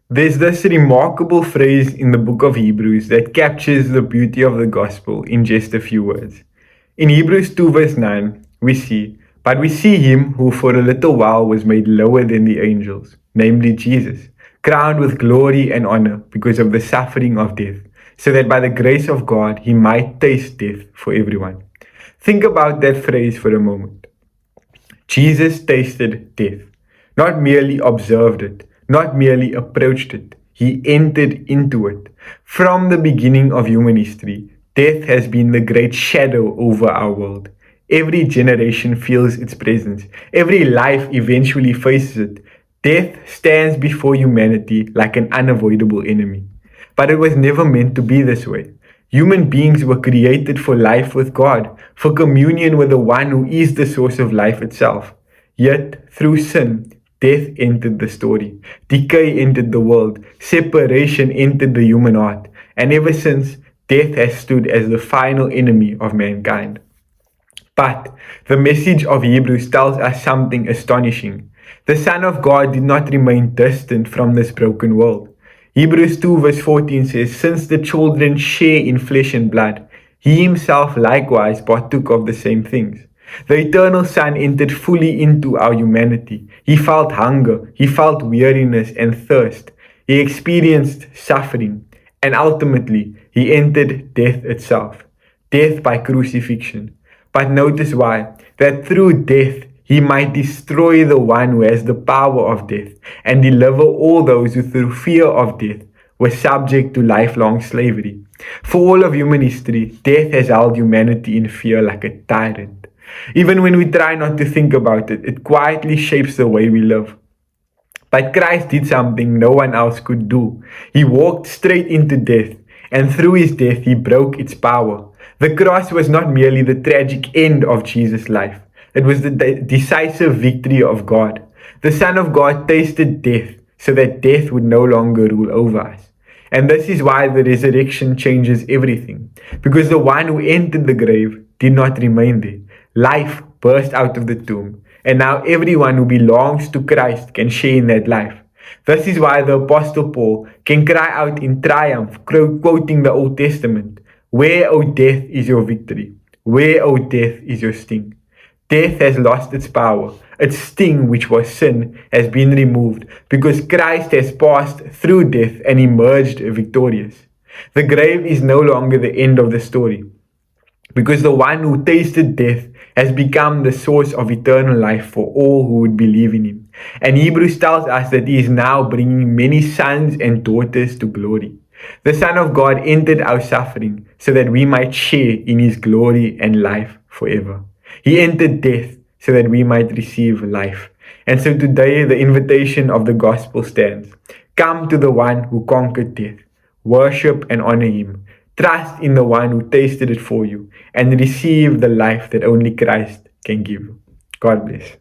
There's this remarkable phrase in the book of Hebrews that captures the beauty of the gospel in just a few words. In Hebrews 2 verse 9, we see, "But we see him who for a little while was made lower than the angels, namely Jesus, crowned with glory and honor because of the suffering of death, so that by the grace of God he might taste death for everyone." Think about that phrase for a moment. Jesus tasted death, not merely observed it, not merely approached it, he entered into it. From the beginning of human history, death has been the great shadow over our world. Every generation feels its presence, every life eventually faces it. Death stands before humanity like an unavoidable enemy. But it was never meant to be this way. Human beings were created for life with God, for communion with the one who is the source of life itself. Yet, through sin, death entered the story, decay entered the world, separation entered the human heart, and ever since, death has stood as the final enemy of mankind. But the message of Hebrews tells us something astonishing. The Son of God did not remain distant from this broken world. Hebrews 2 verse 14 says, "Since the children share in flesh and blood, he himself likewise partook of the same things." The eternal Son entered fully into our humanity. He felt hunger, he felt weariness and thirst. He experienced suffering, and ultimately, he entered death itself. Death by crucifixion. But notice why. That through death, he might destroy the one who has the power of death and deliver all those who through fear of death were subject to lifelong slavery. For all of human history, death has held humanity in fear like a tyrant. Even when we try not to think about it, it quietly shapes the way we live. But Christ did something no one else could do. He walked straight into death, and through his death, he broke its power. The cross was not merely the tragic end of Jesus' life, it was the decisive victory of God. The Son of God tasted death so that death would no longer rule over us. And this is why the resurrection changes everything, because the one who entered the grave did not remain there. Life burst out of the tomb, and now everyone who belongs to Christ can share in that life. This is why the Apostle Paul can cry out in triumph, quoting the Old Testament, "Where, O death, is your victory? Where, O death, is your sting?" Death has lost its power. Its sting, which was sin, has been removed because Christ has passed through death and emerged victorious. The grave is no longer the end of the story, because the one who tasted death has become the source of eternal life for all who would believe in him. And Hebrews tells us that he is now bringing many sons and daughters to glory. The Son of God entered our suffering so that we might share in his glory and life forever. He entered death so that we might receive life. And so today the invitation of the gospel stands. Come to the one who conquered death. Worship and honor him. Trust in the one who tasted it for you and receive the life that only Christ can give. God bless.